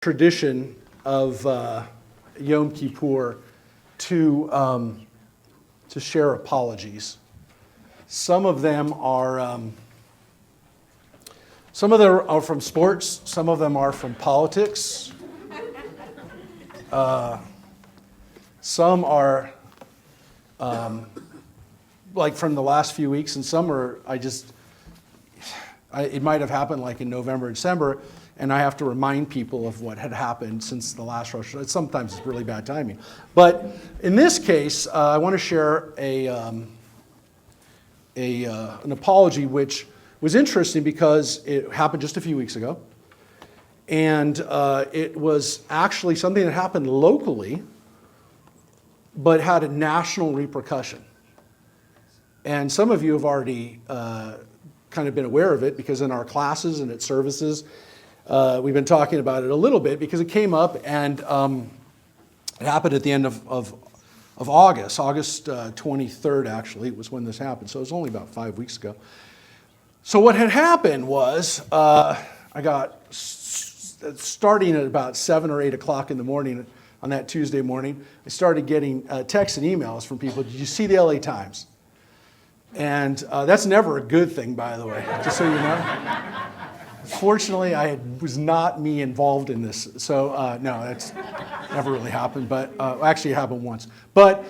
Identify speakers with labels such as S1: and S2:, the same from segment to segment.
S1: tradition of Yom Kippur to share apologies. Some of them are from sports. Some of them are from politics. Some are like from the last few weeks, and some are it might have happened like in November, December, and I have to remind people of what had happened since the last Rosh Hashanah. Sometimes it's really bad timing. But in this case, I want to share an apology which was interesting because it happened just a few weeks ago. And it was actually something that happened locally, but had a national repercussion. And some of you have already kind of been aware of it because in our classes and at services, we've been talking about it a little bit because it came up, and it happened at the end of August 23rd, actually, was when this happened. So it was only about 5 weeks ago. So what had happened was I got, starting at about 7 or 8 o'clock in the morning on that Tuesday morning, I started getting texts and emails from people. Did you see the LA Times? And that's never a good thing, by the way, just so you know. Fortunately, was not me involved in this, so no, that's never really happened. But actually, it happened once. But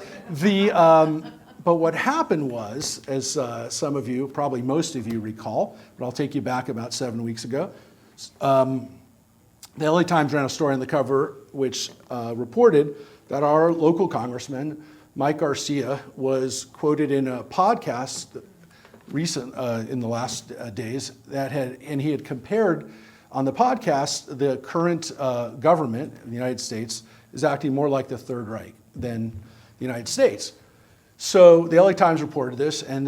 S1: what happened was, as some of you, probably most of you recall, but I'll take you back about 7 weeks ago. The LA Times ran a story on the cover which reported that our local congressman, Mike Garcia, was quoted in a podcast in the last days and he had compared on the podcast the current government in the United States is acting more like the Third Reich than the United States. So the LA Times reported this, and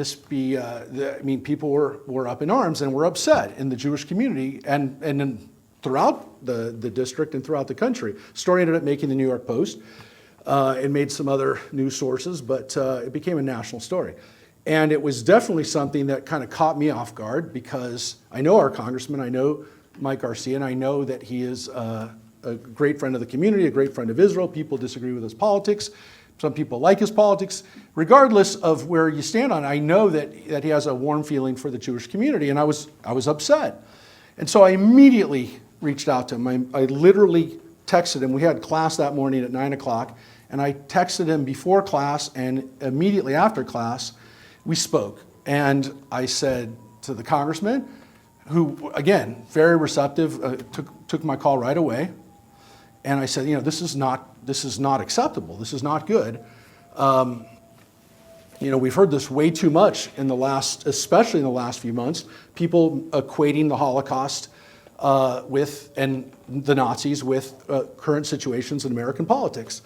S1: people were up in arms and were upset in the Jewish community and throughout the district and throughout the country. Story ended up making the New York Post. It made some other news sources, but it became a national story. And it was definitely something that kind of caught me off guard because I know our congressman, I know Mike Garcia, and I know that he is a great friend of the community, a great friend of Israel. People disagree with his politics. Some people like his politics. Regardless of where you stand on it, I know that he has a warm feeling for the Jewish community, and I was upset. And so I immediately reached out to him. I literally texted him. We had class that morning at 9 o'clock, and I texted him before class, and immediately after class, we spoke. And I said to the congressman, who, again, very receptive, took my call right away, and I said, this is not acceptable. This is not good. We've heard this way too much especially in the last few months, people equating the Holocaust and the Nazis with current situations in American politics.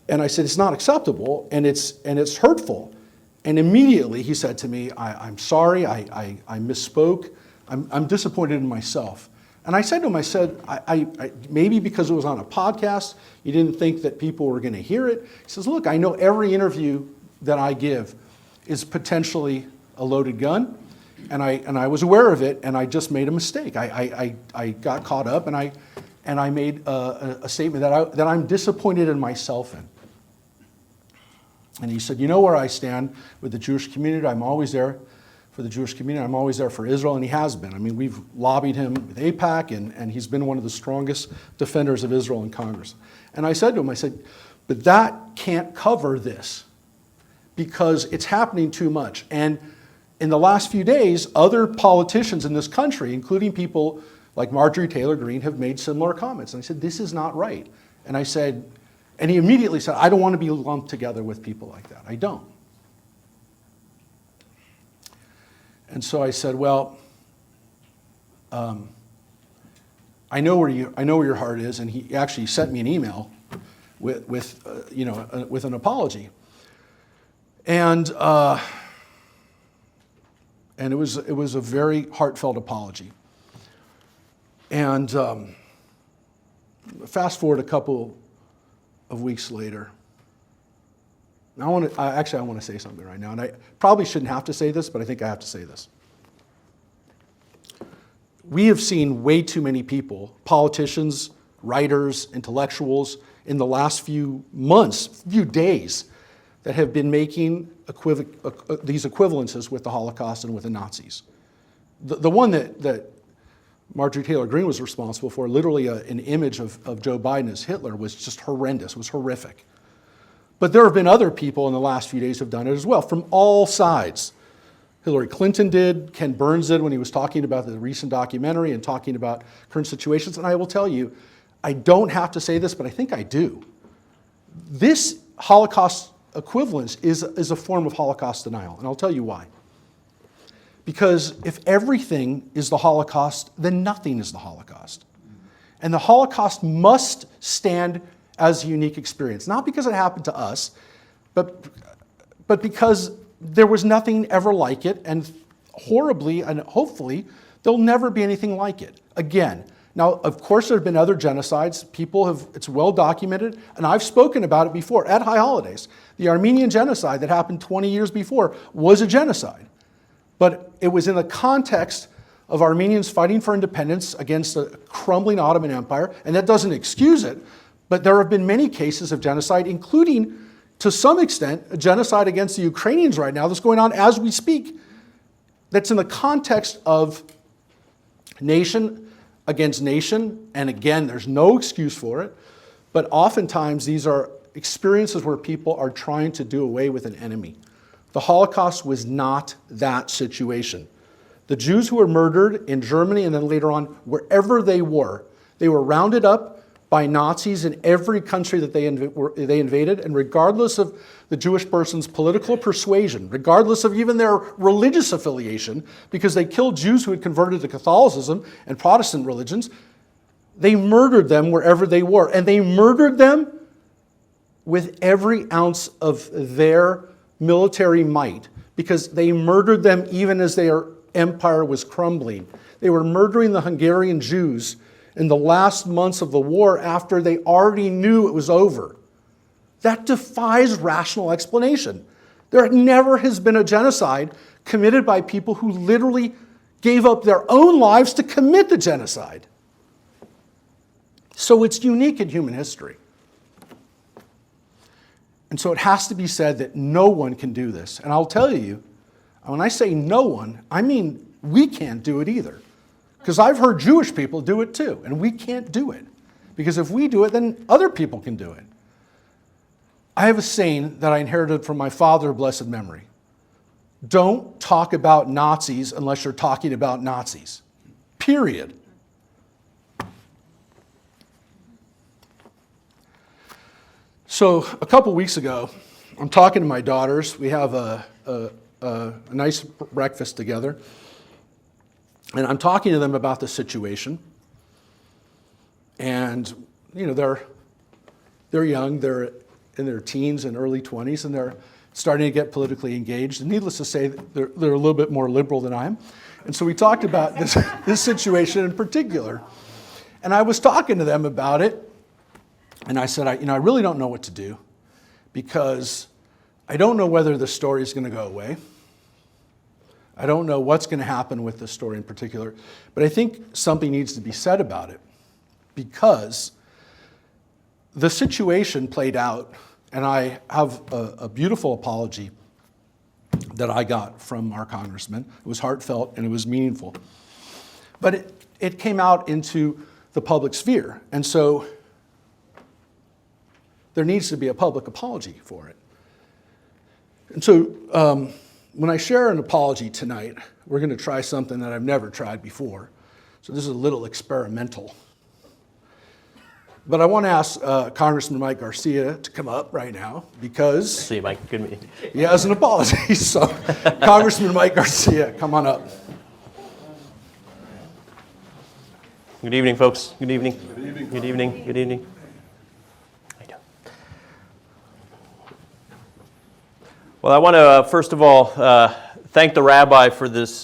S1: And I said, it's not acceptable, and it's hurtful. And immediately he said to me, I'm sorry, I misspoke. I'm disappointed in myself. And I said to him, I maybe because it was on a podcast, you didn't think that people were going to hear it. He says, look, I know every interview that I give is potentially a loaded gun, and I was aware of it, and I just made a mistake. I got caught up, and I made a statement that I'm disappointed in myself in. And he said, you know where I stand with the Jewish community. I'm always there for the Jewish community. I'm always there for Israel, and he has been. I mean, we've lobbied him with AIPAC, and he's been one of the strongest defenders of Israel in Congress. And I said to him, but that can't cover this because it's happening too much. And in the last few days, other politicians in this country, including people like Marjorie Taylor Greene, have made similar comments. And I said, this is not right. And he immediately said, I don't want to be lumped together with people like that. I don't. And so I said, well, I know where your heart is, and he actually sent me an email with an apology, and it was a very heartfelt apology. And fast forward a couple of weeks later. I want to say something right now, and I probably shouldn't have to say this, but I think I have to say this. We have seen way too many people, politicians, writers, intellectuals in the last few months, few days, that have been making these equivalences with the Holocaust and with the Nazis. The one that Marjorie Taylor Greene was responsible for, literally an image of Joe Biden as Hitler, was just horrendous, was horrific. But there have been other people in the last few days who have done it as well, from all sides. Hillary Clinton did, Ken Burns did when he was talking about the recent documentary and talking about current situations. And I will tell you, I don't have to say this, but I think I do. This Holocaust equivalence is a form of Holocaust denial, and I'll tell you why. Because if everything is the Holocaust, then nothing is the Holocaust. And the Holocaust must stand as a unique experience, not because it happened to us, but because there was nothing ever like it, and horribly and hopefully there'll never be anything like it again. Now, of course, there have been other genocides. It's well documented, and I've spoken about it before at High Holidays. The Armenian genocide that happened 20 years before was a genocide, but it was in the context of Armenians fighting for independence against a crumbling Ottoman Empire, and that doesn't excuse it, but there have been many cases of genocide, including, to some extent, a genocide against the Ukrainians right now that's going on as we speak, that's in the context of nation against nation, and again, there's no excuse for it, but oftentimes these are experiences where people are trying to do away with an enemy. The Holocaust was not that situation. The Jews who were murdered in Germany and then later on, wherever they were rounded up by Nazis in every country that they invaded, and regardless of the Jewish person's political persuasion, regardless of even their religious affiliation, because they killed Jews who had converted to Catholicism and Protestant religions, they murdered them wherever they were, and they murdered them with every ounce of their military might, because they murdered them even as their empire was crumbling. They were murdering the Hungarian Jews in the last months of the war after they already knew it was over. That defies rational explanation. There never has been a genocide committed by people who literally gave up their own lives to commit the genocide. So it's unique in human history. And so it has to be said that no one can do this. And I'll tell you, when I say no one, I mean we can't do it either. Because I've heard Jewish people do it too, and we can't do it. Because if we do it, then other people can do it. I have a saying that I inherited from my father of blessed memory. Don't talk about Nazis unless you're talking about Nazis. Period. So a couple weeks ago, I'm talking to my daughters. We have a nice breakfast together. And I'm talking to them about the situation. And, you know, they're young, they're in their teens and early 20s, and they're starting to get politically engaged. And needless to say, they're a little bit more liberal than I am. And so we talked about this situation in particular. And I was talking to them about it. And I said, I really don't know what to do, because I don't know whether the story is going to go away. I don't know what's going to happen with this story in particular, but I think something needs to be said about it, because the situation played out, and I have a beautiful apology that I got from our congressman. It was heartfelt and it was meaningful. But it came out into the public sphere, and so there needs to be a public apology for it. And so when I share an apology tonight, we're going to try something that I've never tried before. So this is a little experimental. But I want to ask Congressman Mike Garcia to come up right now, because
S2: See you, Mike. Good meeting.
S1: He has an apology. So Congressman Mike Garcia, come on up.
S2: Good evening, folks. Good evening. Good evening. Good evening. Good evening. How you doing? Well, I want to first of all thank the rabbi for this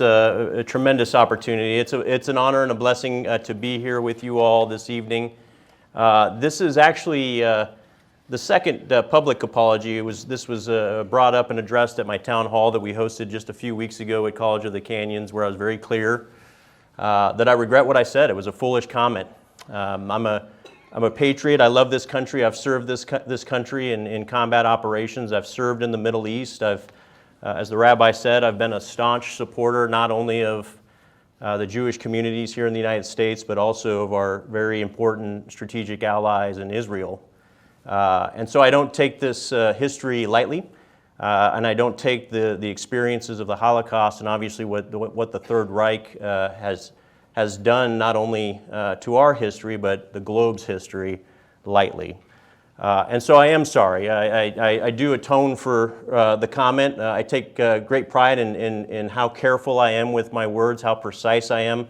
S2: tremendous opportunity. It's an honor and a blessing to be here with you all this evening. This is actually the second public apology. This was brought up and addressed at my town hall that we hosted just a few weeks ago at College of the Canyons, where I was very clear that I regret what I said. It was a foolish comment. I'm a I'm a patriot. I love this country. I've served this country in combat operations. I've served in the Middle East. As the rabbi said, I've been a staunch supporter not only of the Jewish communities here in the United States, but also of our very important strategic allies in Israel. And so I don't take this history lightly, and I don't take the experiences of the Holocaust and obviously what the Third Reich has done not only to our history, but the globe's history lightly. And so I am sorry. I do atone for the comment. I take great pride in how careful I am with my words, how precise I am.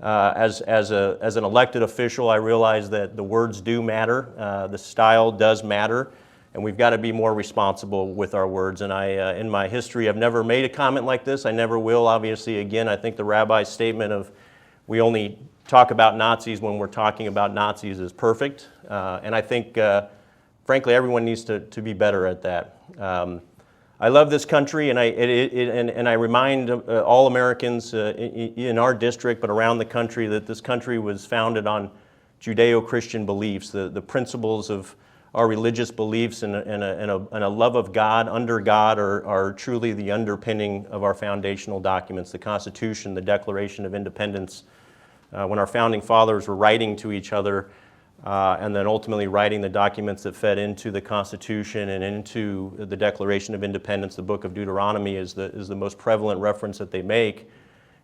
S2: As an elected official, I realize that the words do matter, the style does matter, and we've got to be more responsible with our words. And in my history, I've never made a comment like this. I never will, obviously. Again, I think the rabbi's statement of we only talk about Nazis when we're talking about Nazis is perfect. And I think frankly, everyone needs to be better at that. I love this country, and I remind all Americans in our district, but around the country, that this country was founded on Judeo-Christian beliefs, the principles of our religious beliefs and a love of God, under God, are truly the underpinning of our foundational documents, the Constitution, the Declaration of Independence. When our founding fathers were writing to each other, and then ultimately writing the documents that fed into the Constitution and into the Declaration of Independence, the book of Deuteronomy is the most prevalent reference that they make.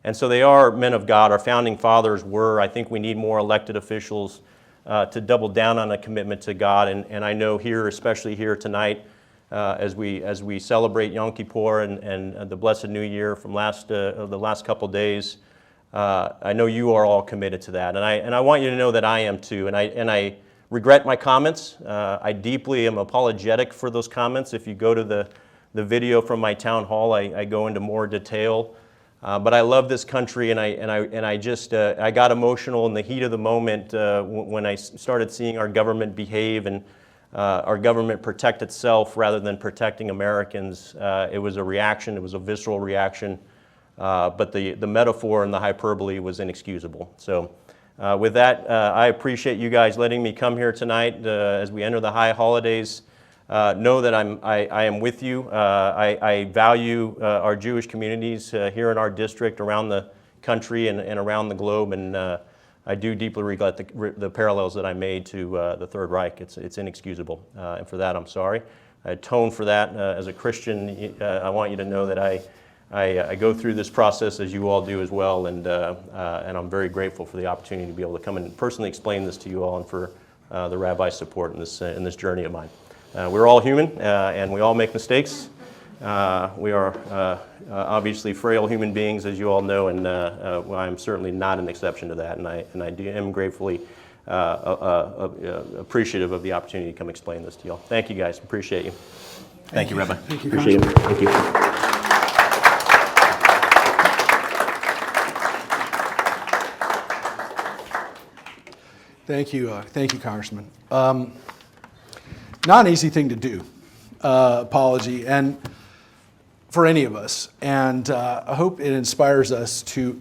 S2: And so they are men of God. Our founding fathers were. I think we need more elected officials to double down on a commitment to God. And I know here, especially here tonight, as we celebrate Yom Kippur and the Blessed New Year from the last couple days, I know you are all committed to that, and I want you to know that I am too. And I regret my comments. I deeply am apologetic for those comments. If you go to the video from my town hall, I go into more detail. But I love this country, and I got emotional in the heat of the moment when I started seeing our government behave and our government protect itself rather than protecting Americans. It was a reaction. It was a visceral reaction. But the metaphor and the hyperbole was inexcusable. So with that, I appreciate you guys letting me come here tonight as we enter the high holidays. Know that I am with you. I value our Jewish communities here in our district, around the country and around the globe, and I do deeply regret the parallels that I made to the Third Reich. It's inexcusable, and for that I'm sorry. I atone for that. As a Christian, I want you to know that I go through this process as you all do as well, and I'm very grateful for the opportunity to be able to come and personally explain this to you all, and for the rabbi's support in this journey of mine. We're all human, and we all make mistakes. We are obviously frail human beings, as you all know, and I'm certainly not an exception to that, and I am gratefully appreciative of the opportunity to come explain this to you all. Thank you, guys. Appreciate you. Thank you, Rabbi.
S1: Thank you,
S2: appreciate it. Thank you.
S1: Thank you, Congressman. Not an easy thing to do, apology, and for any of us. And I hope it inspires us to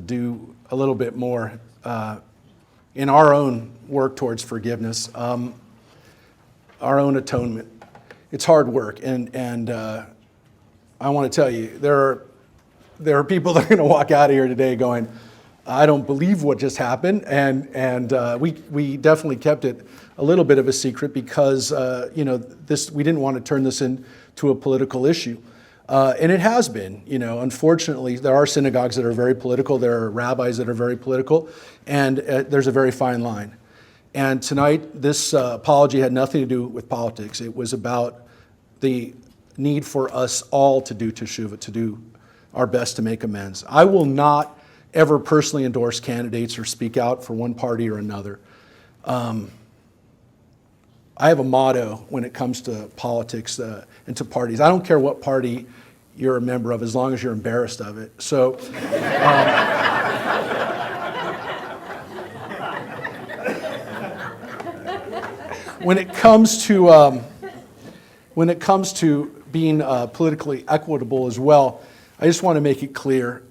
S1: do a little bit more in our own work towards forgiveness, our own atonement. It's hard work, and I want to tell you, there are people that are going to walk out of here today going, I don't believe what just happened, and we definitely kept it a little bit of a secret because we didn't want to turn this into a political issue, and it has been. Unfortunately, there are synagogues that are very political. There are rabbis that are very political, and there's a very fine line. And tonight, this apology had nothing to do with politics. It was about the need for us all to do teshuvah, to do our best to make amends. I will not ever personally endorse candidates or speak out for one party or another. I have a motto when it comes to politics and to parties. I don't care what party you're a member of, as long as you're embarrassed of it. So, when it comes to being politically equitable as well, I just want to make it clear.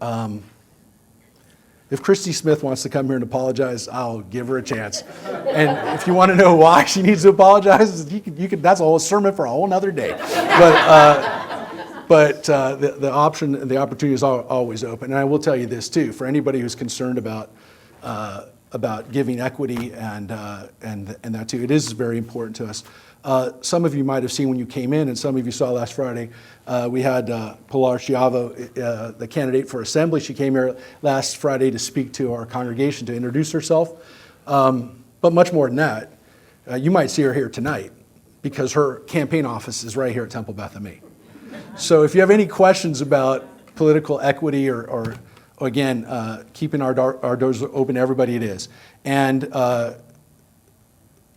S1: If Christy Smith wants to come here and apologize, I'll give her a chance. And if you want to know why she needs to apologize, you can, that's a whole sermon for a whole nother day. But the option, the opportunity is always open. And I will tell you this too, for anybody who's concerned about giving equity and that too, it is very important to us. Some of you might have seen when you came in, and some of you saw last Friday, we had Pilar Chiavo, the candidate for assembly. She came here last Friday to speak to our congregation, to introduce herself. But much more than that, you might see her here tonight because her campaign office is right here at Temple Beth Me. So if you have any questions about political equity or again, keeping our doors open to everybody, it is. And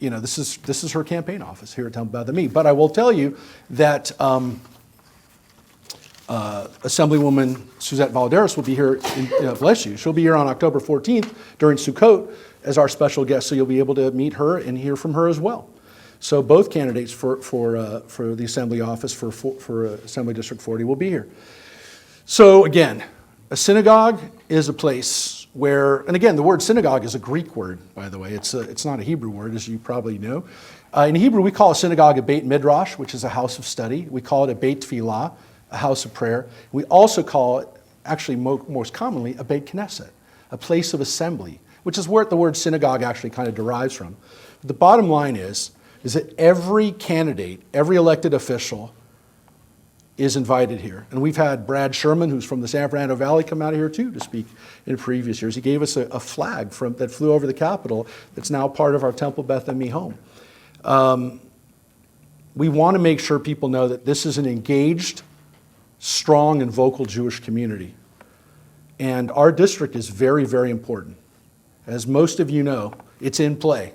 S1: this is her campaign office here at Temple Beth Me. But I will tell you that Assemblywoman Suzette Valadares will be here, bless you, she'll be here on October 14th during Sukkot as our special guest, so you'll be able to meet her and hear from her as well. So both candidates for the Assembly office for Assembly District 40 will be here. So again, a synagogue is a place where, and again, the word synagogue is a Greek word, by the way. It's not a Hebrew word, as you probably know. In Hebrew, we call a synagogue a Beit Midrash, which is a house of study. We call it a Beit Tefillah, a house of prayer. We also call it, actually most commonly, a Beit Knesset, a place of assembly, which is where the word synagogue actually kind of derives from. The bottom line is that every candidate, every elected official is invited here. And we've had Brad Sherman, who's from the San Fernando Valley, come out of here too to speak in previous years. He gave us a flag that flew over the Capitol that's now part of our Temple Beth Me home. We want to make sure people know that this is an engaged, strong, and vocal Jewish community. And our district is very, very important. As most of you know, it's in play.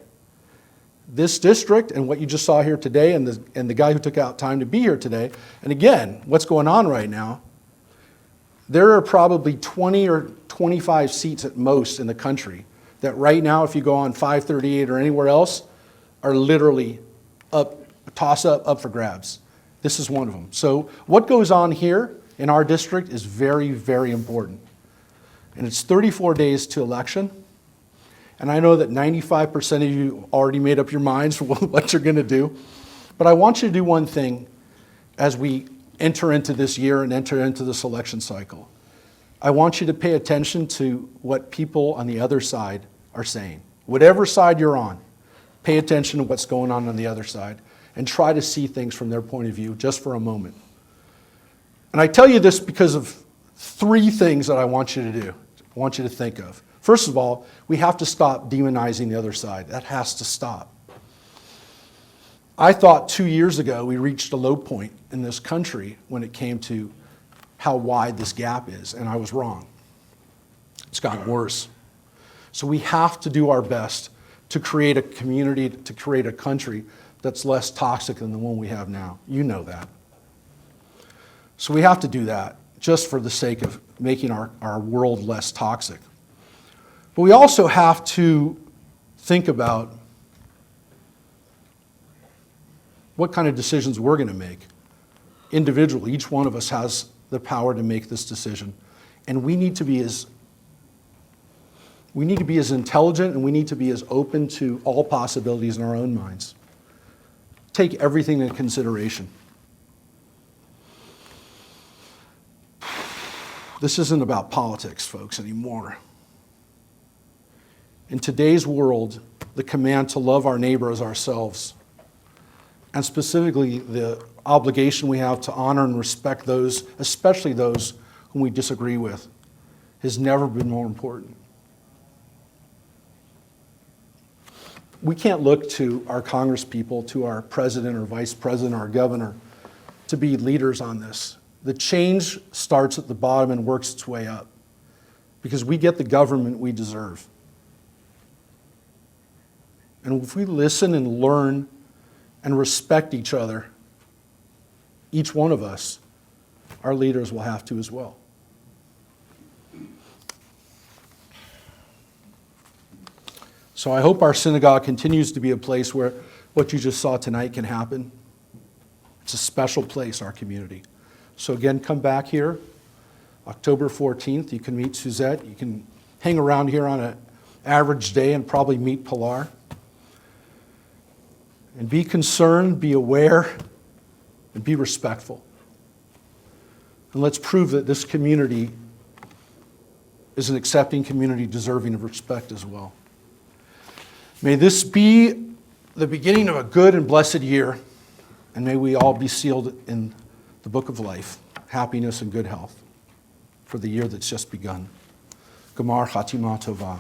S1: This district and what you just saw here today and the guy who took out time to be here today, and again, what's going on right now, there are probably 20 or 25 seats at most in the country that right now, if you go on 538 or anywhere else, are literally toss up for grabs. This is one of them. So what goes on here in our district is very, very important. And it's 34 days to election. And I know that 95% of you already made up your minds for what you're going to do. But I want you to do one thing as we enter into this year and enter into this election cycle. I want you to pay attention to what people on the other side are saying. Whatever side you're on, pay attention to what's going on the other side and try to see things from their point of view just for a moment. And I tell you this because of three things that I want you to do, I want you to think of. First of all, we have to stop demonizing the other side. That has to stop. I thought 2 years ago we reached a low point in this country when it came to how wide this gap is, and I was wrong. It's gotten worse. So we have to do our best to create a community, to create a country that's less toxic than the one we have now. You know that. So we have to do that just for the sake of making our world less toxic. But we also have to think about what kind of decisions we're going to make. Individually, each one of us has the power to make this decision. And we need to be as intelligent and we need to be as open to all possibilities in our own minds. Take everything into consideration. This isn't about politics, folks, anymore. In today's world, the command to love our neighbor as ourselves, and specifically the obligation we have to honor and respect those, especially those whom we disagree with, has never been more important. We can't look to our congresspeople, to our president or vice president or our governor to be leaders on this. The change starts at the bottom and works its way up because we get the government we deserve. And if we listen and learn and respect each other, each one of us, our leaders will have to as well. So I hope our synagogue continues to be a place where what you just saw tonight can happen. It's a special place, our community. So again, come back here, October 14th. You can meet Suzette. You can hang around here on an average day and probably meet Pilar. And be concerned, be aware, and be respectful. And let's prove that this community is an accepting community deserving of respect as well. May this be the beginning of a good and blessed year, and may we all be sealed in the book of life, happiness and good health for the year that's just begun. Gamar Chatima Tova.